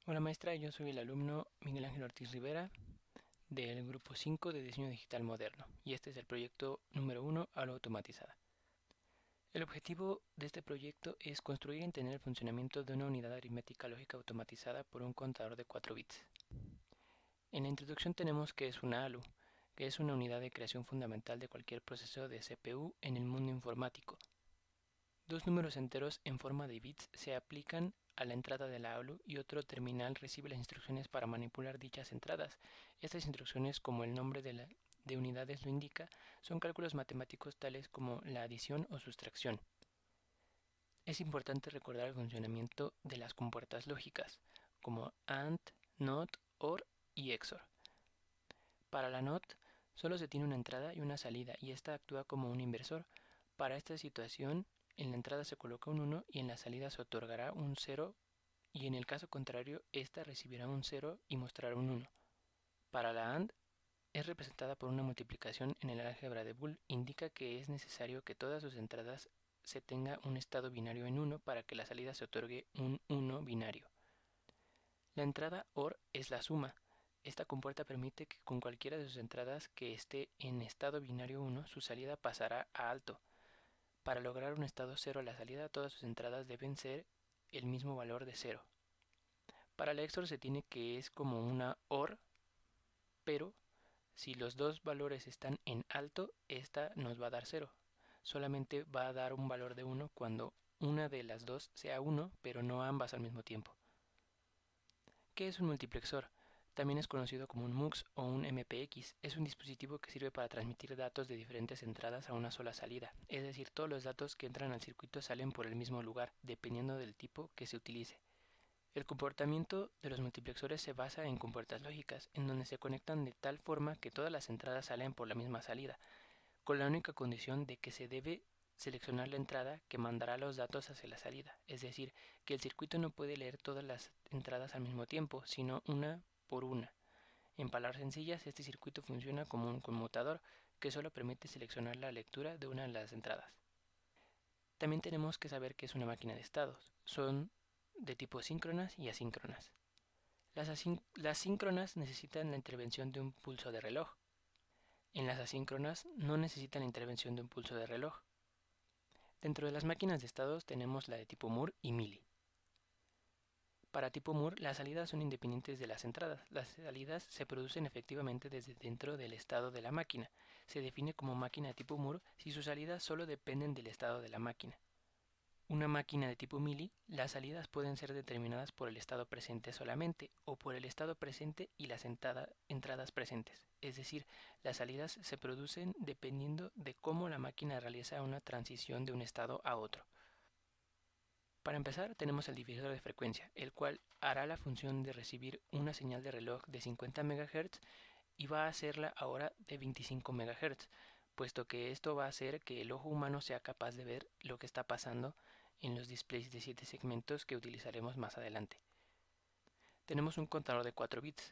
Hola maestra, yo soy el alumno Miguel Ángel Ortiz Rivera del grupo 5 de Diseño Digital Moderno y este es el proyecto número 1, Aula Automatizada. El objetivo de este proyecto es construir y entender el funcionamiento de una unidad aritmética lógica automatizada por un contador de 4 bits. En la introducción tenemos que es una ALU, que es una unidad de creación fundamental de cualquier proceso de CPU en el mundo informático. Dos números enteros en forma de bits se aplican a la entrada de la ALU y otro terminal recibe las instrucciones para manipular dichas entradas. Estas instrucciones, como el nombre de unidades lo indica, son cálculos matemáticos tales como la adición o sustracción. Es importante recordar el funcionamiento de las compuertas lógicas, como AND, NOT, OR y XOR. Para la NOT, solo se tiene una entrada y una salida y esta actúa como un inversor. Para esta situación, en la entrada se coloca un 1 y en la salida se otorgará un 0 y en el caso contrario, esta recibirá un 0 y mostrará un 1. Para la AND, es representada por una multiplicación en el álgebra de Boole, indica que es necesario que todas sus entradas se tenga un estado binario en 1 para que la salida se otorgue un 1 binario. La entrada OR es la suma. Esta compuerta permite que con cualquiera de sus entradas que esté en estado binario 1, su salida pasará a alto. Para lograr un estado 0 a la salida, todas sus entradas deben ser el mismo valor de 0. Para la XOR se tiene que es como una OR, pero si los dos valores están en alto, esta nos va a dar 0. Solamente va a dar un valor de 1 cuando una de las dos sea 1, pero no ambas al mismo tiempo. ¿Qué es un multiplexor? También es conocido como un MUX o un MPX. Es un dispositivo que sirve para transmitir datos de diferentes entradas a una sola salida. Es decir, todos los datos que entran al circuito salen por el mismo lugar, dependiendo del tipo que se utilice. El comportamiento de los multiplexores se basa en compuertas lógicas, en donde se conectan de tal forma que todas las entradas salen por la misma salida, con la única condición de que se debe seleccionar la entrada que mandará los datos hacia la salida, es decir, que el circuito no puede leer todas las entradas al mismo tiempo, sino una por una. En palabras sencillas, este circuito funciona como un conmutador que solo permite seleccionar la lectura de una de las entradas. También tenemos que saber qué es una máquina de estados. Son de tipo síncronas y asíncronas. Las síncronas necesitan la intervención de un pulso de reloj. En las asíncronas no necesitan la intervención de un pulso de reloj. Dentro de las máquinas de estados tenemos la de tipo Moore y Mealy. Para tipo Moore, las salidas son independientes de las entradas. Las salidas se producen efectivamente desde dentro del estado de la máquina. Se define como máquina de tipo Moore si sus salidas solo dependen del estado de la máquina. Una máquina de tipo Mealy, las salidas pueden ser determinadas por el estado presente solamente o por el estado presente y las entradas presentes. Es decir, las salidas se producen dependiendo de cómo la máquina realiza una transición de un estado a otro. Para empezar, tenemos el divisor de frecuencia, el cual hará la función de recibir una señal de reloj de 50 MHz y va a hacerla ahora de 25 MHz, puesto que esto va a hacer que el ojo humano sea capaz de ver lo que está pasando en los displays de 7 segmentos que utilizaremos más adelante. Tenemos un contador de 4 bits,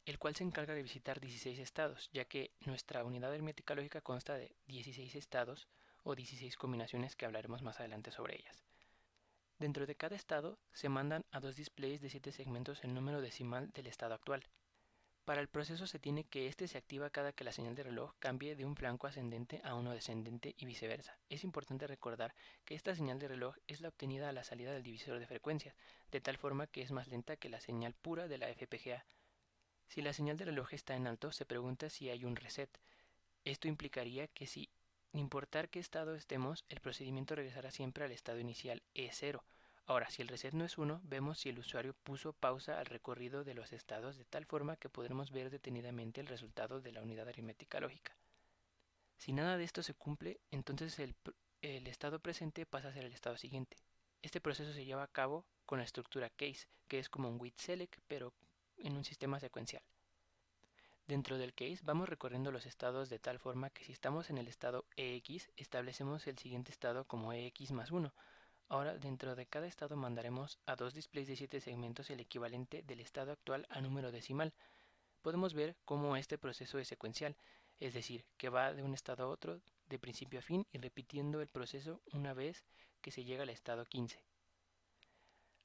el cual se encarga de visitar 16 estados, ya que nuestra unidad aritmética lógica consta de 16 estados o 16 combinaciones que hablaremos más adelante sobre ellas. Dentro de cada estado se mandan a dos displays de 7 segmentos el número decimal del estado actual. Para el proceso se tiene que este se activa cada que la señal de reloj cambie de un flanco ascendente a uno descendente y viceversa. Es importante recordar que esta señal de reloj es la obtenida a la salida del divisor de frecuencias, de tal forma que es más lenta que la señal pura de la FPGA. Si la señal de reloj está en alto, se pregunta si hay un reset. Esto implicaría que sin importar qué estado estemos, el procedimiento regresará siempre al estado inicial E0. Ahora, si el reset no es 1, vemos si el usuario puso pausa al recorrido de los estados de tal forma que podremos ver detenidamente el resultado de la unidad aritmética lógica. Si nada de esto se cumple, entonces el estado presente pasa a ser el estado siguiente. Este proceso se lleva a cabo con la estructura case, que es como un with select, pero en un sistema secuencial. Dentro del case vamos recorriendo los estados de tal forma que si estamos en el estado EX, establecemos el siguiente estado como EX más 1. Ahora dentro de cada estado mandaremos a dos displays de 7 segmentos el equivalente del estado actual a número decimal. Podemos ver cómo este proceso es secuencial, es decir, que va de un estado a otro de principio a fin y repitiendo el proceso una vez que se llega al estado 15.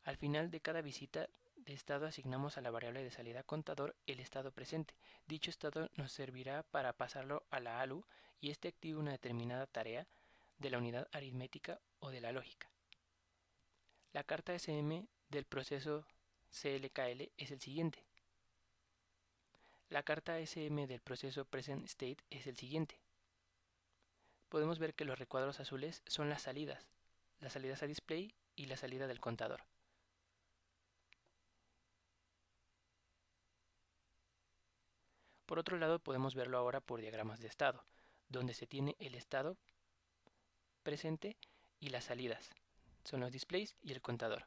Al final de cada visita de estado asignamos a la variable de salida contador el estado presente. Dicho estado nos servirá para pasarlo a la ALU y este activa una determinada tarea de la unidad aritmética o de la lógica. La carta SM del proceso CLKL es el siguiente. La carta SM del proceso Present State es el siguiente. Podemos ver que los recuadros azules son las salidas a display y la salida del contador. Por otro lado, podemos verlo ahora por diagramas de estado, donde se tiene el estado presente y las salidas. Son los displays y el contador.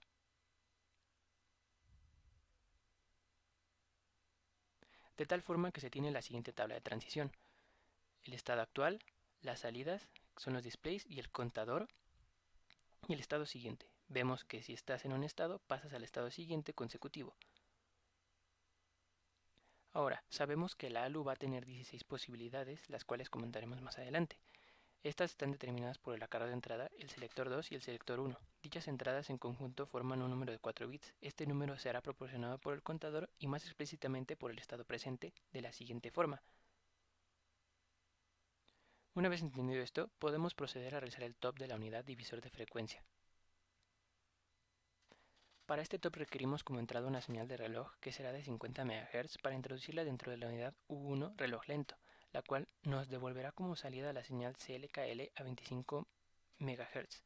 De tal forma que se tiene la siguiente tabla de transición. El estado actual, las salidas, son los displays y el contador, y el estado siguiente. Vemos que si estás en un estado, pasas al estado siguiente consecutivo. Ahora, sabemos que la ALU va a tener 16 posibilidades, las cuales comentaremos más adelante. Estas están determinadas por el acarreo de entrada, el selector 2 y el selector 1. Dichas entradas en conjunto forman un número de 4 bits. Este número será proporcionado por el contador y más explícitamente por el estado presente de la siguiente forma. Una vez entendido esto, podemos proceder a realizar el top de la unidad divisor de frecuencia. Para este top requerimos como entrada una señal de reloj que será de 50 MHz para introducirla dentro de la unidad U1 reloj lento, la cual nos devolverá como salida la señal CLKL a 25 MHz.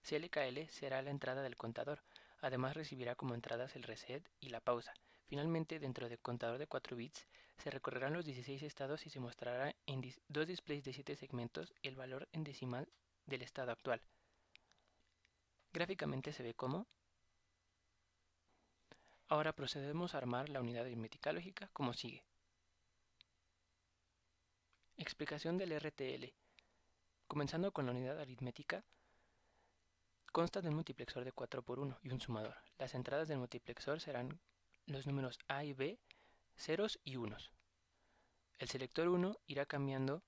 CLKL será la entrada del contador, además recibirá como entradas el reset y la pausa. Finalmente, dentro del contador de 4 bits, se recorrerán los 16 estados y se mostrará en dos displays de 7 segmentos el valor en decimal del estado actual. Gráficamente se ve como. Ahora procedemos a armar la unidad aritmética lógica como sigue. Explicación del RTL. Comenzando con la unidad aritmética, consta de un multiplexor de 4×1 y un sumador. Las entradas del multiplexor serán los números A y B, ceros y unos. El selector 1 irá cambiando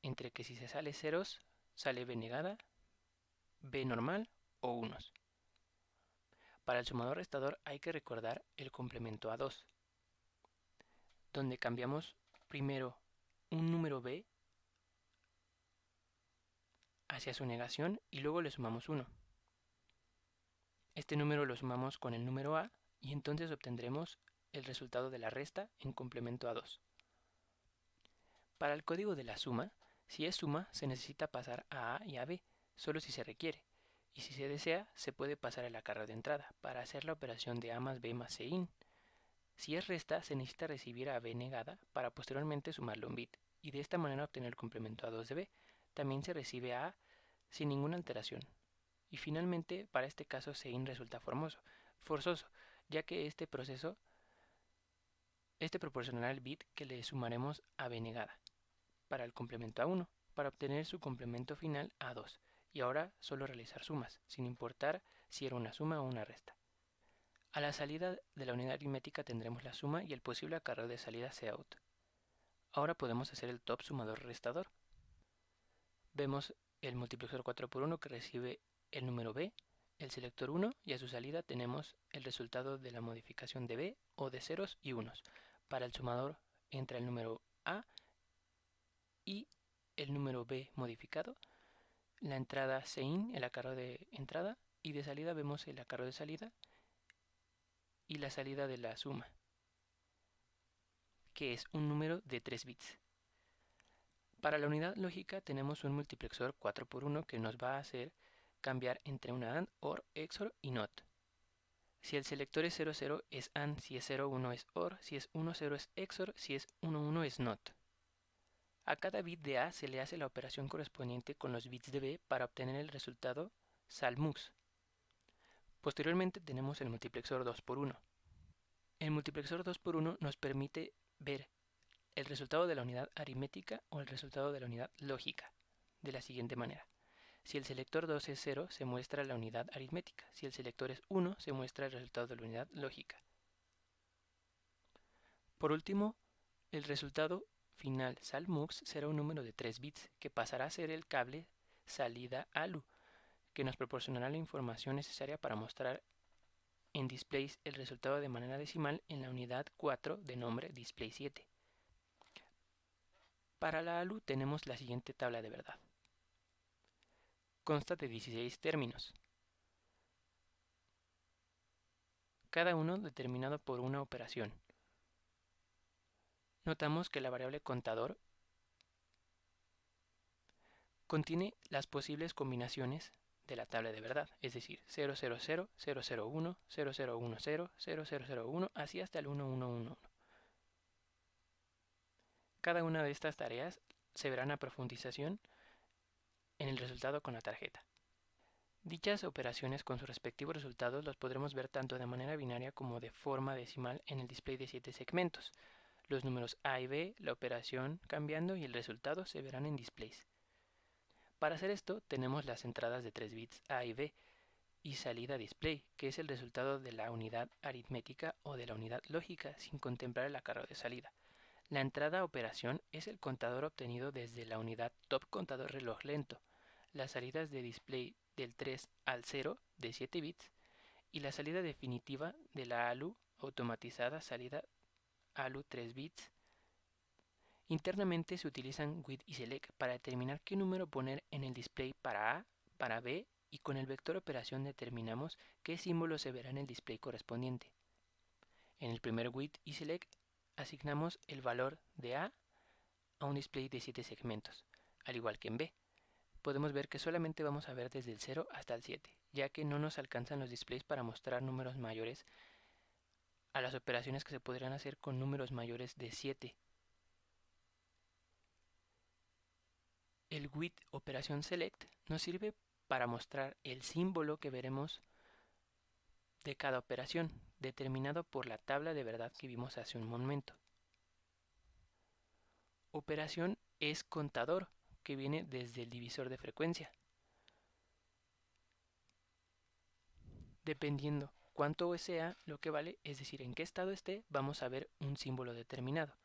entre que si se sale ceros, sale B negada, B normal o unos. Para el sumador restador hay que recordar el complemento A2, donde cambiamos primero un número B hacia su negación y luego le sumamos 1. Este número lo sumamos con el número A y entonces obtendremos el resultado de la resta en complemento A2. Para el código de la suma, si es suma se necesita pasar a A y a B, solo si se requiere, y si se desea se puede pasar el acarreo de entrada para hacer la operación de A más B más C in. Si es resta se necesita recibir a B negada para posteriormente sumarle un bit y de esta manera obtener el complemento A2 de B. También se recibe a A sin ninguna alteración. Y finalmente, para este caso CIN resulta forzoso, ya que este proporcionará el bit que le sumaremos a B negada para el complemento A1, para obtener su complemento final A2. Y ahora solo realizar sumas, sin importar si era una suma o una resta. A la salida de la unidad aritmética tendremos la suma y el posible acarreo de salida Cout. Ahora podemos hacer el top sumador restador. Vemos el multiplexor 4×1 que recibe el número B, el selector 1 y a su salida tenemos el resultado de la modificación de B o de ceros y unos. Para el sumador entra el número A y el número B modificado, la entrada CIN, el acarreo de entrada, y de salida vemos el acarreo de salida y la salida de la suma, que es un número de 3 bits. Para la unidad lógica tenemos un multiplexor 4×1 que nos va a hacer cambiar entre una AND, OR, XOR y NOT. Si el selector es 00 es AND, si es 01 es OR, si es 10 es XOR, si es 11 es NOT. A cada bit de A se le hace la operación correspondiente con los bits de B para obtener el resultado SALMUX. Posteriormente tenemos el multiplexor 2×1. El multiplexor 2×1 nos permite ver el resultado de la unidad aritmética o el resultado de la unidad lógica, de la siguiente manera. Si el selector 2 es 0, se muestra la unidad aritmética. Si el selector es 1, se muestra el resultado de la unidad lógica. Por último, el resultado final SALMUX será un número de 3 bits que pasará a ser el cable salida ALU, que nos proporcionará la información necesaria para mostrar en displays el resultado de manera decimal en la unidad 4 de nombre display 7. Para la ALU tenemos la siguiente tabla de verdad. Consta de 16 términos, cada uno determinado por una operación. Notamos que la variable contador contiene las posibles combinaciones de la tabla de verdad, es decir, 000, 001, 0010, 0001, así hasta el 1111. Cada una de estas tareas se verán a profundización en el resultado con la tarjeta. Dichas operaciones con sus respectivos resultados los podremos ver tanto de manera binaria como de forma decimal en el display de 7 segmentos. Los números A y B, la operación cambiando y el resultado se verán en displays. Para hacer esto tenemos las entradas de 3 bits A y B y salida display, que es el resultado de la unidad aritmética o de la unidad lógica sin contemplar el acarreo de salida. La entrada operación es el contador obtenido desde la unidad top contador reloj lento, las salidas de display del 3 al 0 de 7 bits y la salida definitiva de la ALU automatizada salida ALU 3 bits. Internamente se utilizan with y select para determinar qué número poner en el display para A, para B y con el vector operación determinamos qué símbolo se verá en el display correspondiente. En el primer with y select asignamos el valor de A un display de 7 segmentos, al igual que en B. Podemos ver que solamente vamos a ver desde el 0 hasta el 7, ya que no nos alcanzan los displays para mostrar números mayores a las operaciones que se podrían hacer con números mayores de 7. El with operación select nos sirve para mostrar el símbolo que veremos de cada operación, determinado por la tabla de verdad que vimos hace un momento. Operación es contador, que viene desde el divisor de frecuencia. Dependiendo cuánto sea lo que vale, es decir, en qué estado esté, vamos a ver un símbolo determinado.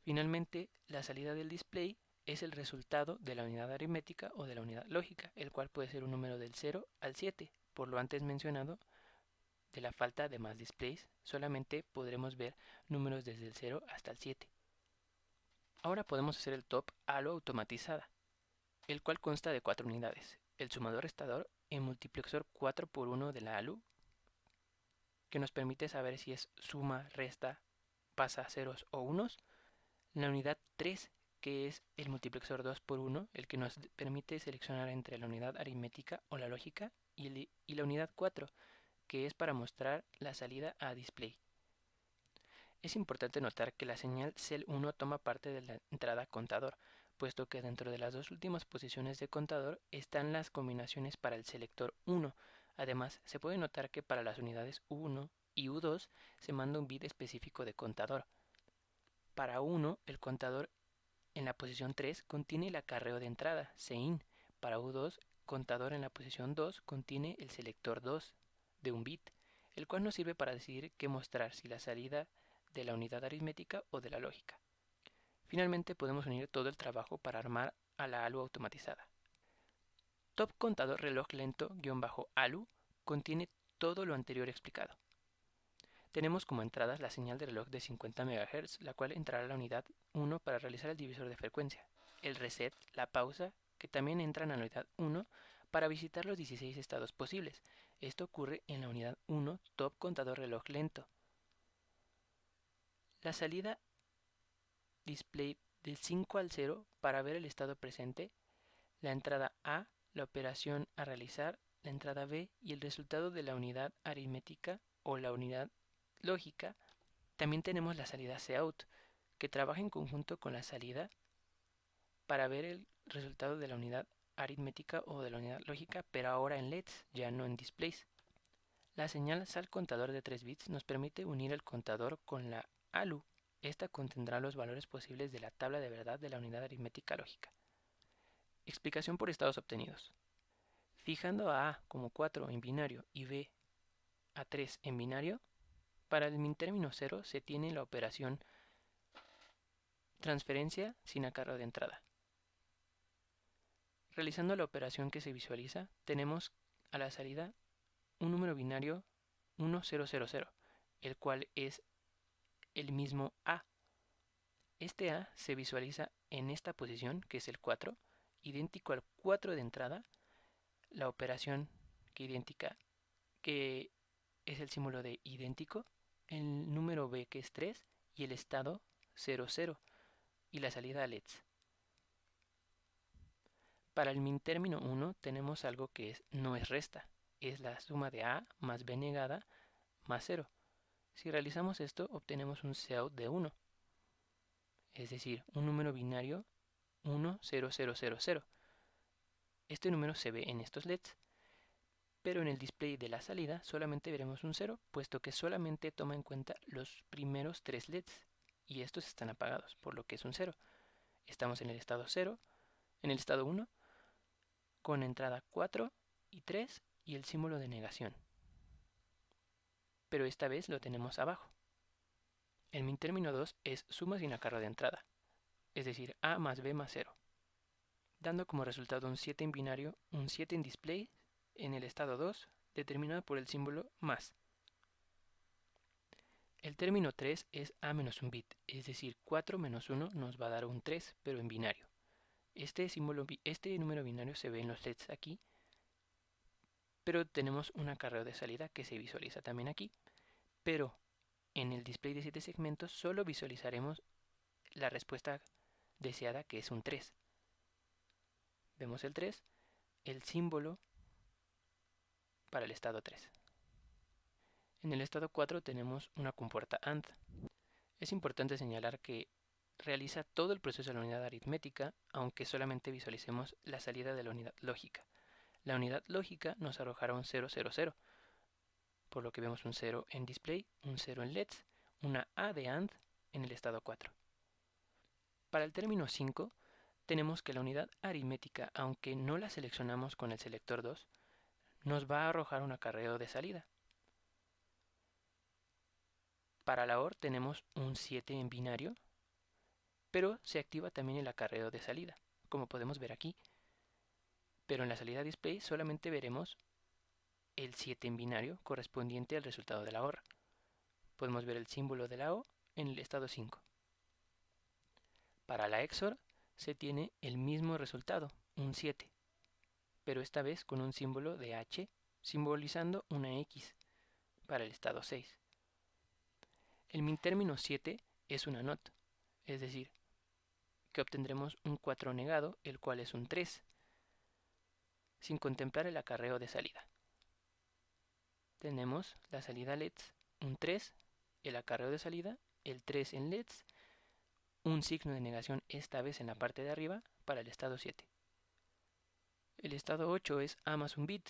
Finalmente, la salida del display es el resultado de la unidad aritmética o de la unidad lógica, el cual puede ser un número del 0 al 7. Por lo antes mencionado, de la falta de más displays, solamente podremos ver números desde el 0 hasta el 7. Ahora podemos hacer el top ALU automatizada, el cual consta de 4 unidades. El sumador restador en multiplexor 4x1 de la ALU, que nos permite saber si es suma, resta, pasa ceros o unos. La unidad 3, que es el multiplexor 2x1, el que nos permite seleccionar entre la unidad aritmética o la lógica, y la unidad 4, que es para mostrar la salida a display. Es importante notar que la señal CEL1 toma parte de la entrada contador, puesto que dentro de las dos últimas posiciones de contador están las combinaciones para el selector 1. Además, se puede notar que para las unidades U1 y U2 se manda un bit específico de contador. Para U1, el contador en la posición 3 contiene el acarreo de entrada, CIN. Para U2, contador en la posición 2 contiene el selector 2 de un bit, el cual nos sirve para decidir qué mostrar, si la salida de la unidad aritmética o de la lógica. Finalmente podemos unir todo el trabajo para armar a la ALU automatizada. Top contador reloj lento-ALU contiene todo lo anterior explicado. Tenemos como entradas la señal de reloj de 50 MHz, la cual entrará a la unidad 1 para realizar el divisor de frecuencia. El reset, la pausa, que también entran a la unidad 1 para visitar los 16 estados posibles. Esto ocurre en la unidad 1 top contador reloj lento. La salida display del 5 al 0 para ver el estado presente, la entrada A, la operación a realizar, la entrada B y el resultado de la unidad aritmética o la unidad lógica. También tenemos la salida Cout, que trabaja en conjunto con la salida para ver el resultado de la unidad aritmética o de la unidad lógica, pero ahora en LEDs, ya no en displays. La señal SAL contador de 3 bits nos permite unir el contador con la ALU. Esta contendrá los valores posibles de la tabla de verdad de la unidad aritmética lógica. Explicación por estados obtenidos. Fijando a A como 4 en binario y B a 3 en binario, para el min término 0 se tiene la operación transferencia sin acarreo de entrada. Realizando la operación que se visualiza, tenemos a la salida un número binario 1000, el cual es el mismo A. Este A se visualiza en esta posición, que es el 4, idéntico al 4 de entrada, la operación que es el símbolo de idéntico, el número B, que es 3, y el estado 00, y la salida LEDs. Para el min término 1 tenemos algo que no es resta, es la suma de A más B negada más 0. Si realizamos esto, obtenemos un cout de 1, es decir, un número binario 10000. Este número se ve en estos LEDs, pero en el display de la salida solamente veremos un 0, puesto que solamente toma en cuenta los primeros 3 LEDs, y estos están apagados, por lo que es un 0. Estamos en el estado 0, en el estado 1, con entrada 4 y 3 y el símbolo de negación. Pero esta vez lo tenemos abajo. El min término 2 es suma sin acarreo de entrada, es decir, A más B más 0, dando como resultado un 7 en binario, un 7 en display en el estado 2, determinado por el símbolo más. El término 3 es A menos un bit, es decir, 4 menos 1 nos va a dar un 3, pero en binario. Este número binario se ve en los LEDs aquí, pero tenemos un acarreo de salida que se visualiza también aquí. Pero en el display de 7 segmentos solo visualizaremos la respuesta deseada, que es un 3. Vemos el 3, el símbolo para el estado 3. En el estado 4 tenemos una compuerta AND. Es importante señalar que realiza todo el proceso de la unidad aritmética, aunque solamente visualicemos la salida de la unidad lógica. La unidad lógica nos arrojará un 000, por lo que vemos un 0 en display, un 0 en LEDs, una A de AND en el estado 4. Para el término 5, tenemos que la unidad aritmética, aunque no la seleccionamos con el selector 2, nos va a arrojar un acarreo de salida. Para la OR tenemos un 7 en binario, pero se activa también el acarreo de salida, como podemos ver aquí. Pero en la salida display solamente veremos el 7 en binario correspondiente al resultado de la OR. Podemos ver el símbolo de la O en el estado 5. Para la XOR se tiene el mismo resultado, un 7, pero esta vez con un símbolo de H simbolizando una X para el estado 6. El min término 7 es una NOT, es decir, que obtendremos un 4 negado, el cual es un 3, sin contemplar el acarreo de salida. Tenemos la salida LEDs, un 3, el acarreo de salida, el 3 en LEDs, un signo de negación esta vez en la parte de arriba para el estado 7. El estado 8 es A más un bit,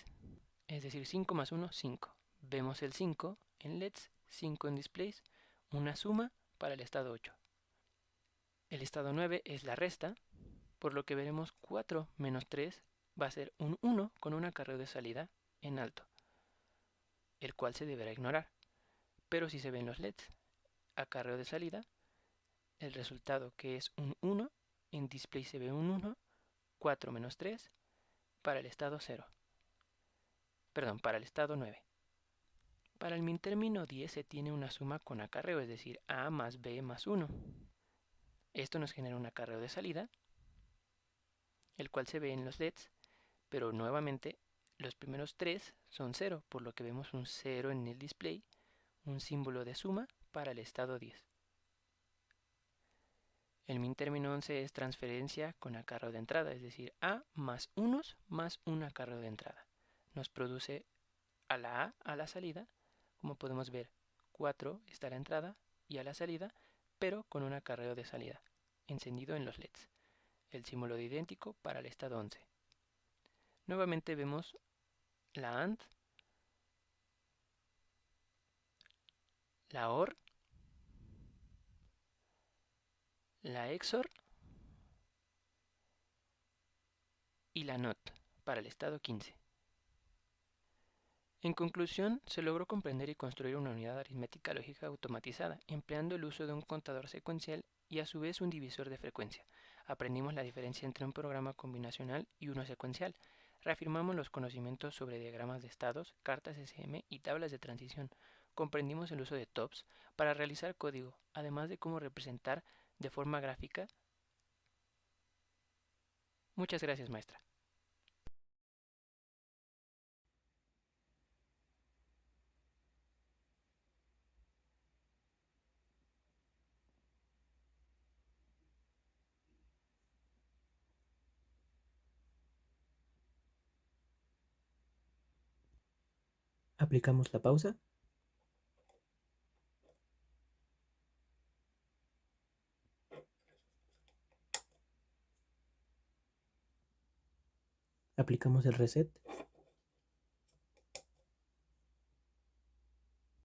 es decir, 5 más 1, 5. Vemos el 5 en LEDs, 5 en displays, una suma para el estado 8. El estado 9 es la resta, por lo que veremos 4 menos 3 va a ser un 1 con un acarreo de salida en alto, el cual se deberá ignorar. Pero si se ven los LEDs, acarreo de salida, el resultado, que es un 1, en display se ve un 1, 4 menos 3 para el estado 0. Perdón, para el estado 9. Para el min término 10 se tiene una suma con acarreo, es decir, A más B más 1. Esto nos genera un acarreo de salida, el cual se ve en los LEDs, pero nuevamente los primeros 3 son 0, por lo que vemos un 0 en el display, un símbolo de suma para el estado 10. El min término 11 es transferencia con acarreo de entrada, es decir, A más unos más un acarreo de entrada. Nos produce a la A a la salida, como podemos ver, 4 está a la entrada y a la salida, pero con un acarreo de salida, encendido en los LEDs. El símbolo de idéntico para el estado 11. Nuevamente vemos la AND, la OR, la XOR y la NOT para el estado 15. En conclusión, se logró comprender y construir una unidad aritmética lógica automatizada, empleando el uso de un contador secuencial y a su vez un divisor de frecuencia. Aprendimos la diferencia entre un programa combinacional y uno secuencial. Reafirmamos los conocimientos sobre diagramas de estados, cartas SM y tablas de transición. Comprendimos el uso de TOPS para realizar código, además de cómo representar de forma gráfica. Muchas gracias, maestra. Aplicamos la pausa. Aplicamos el reset.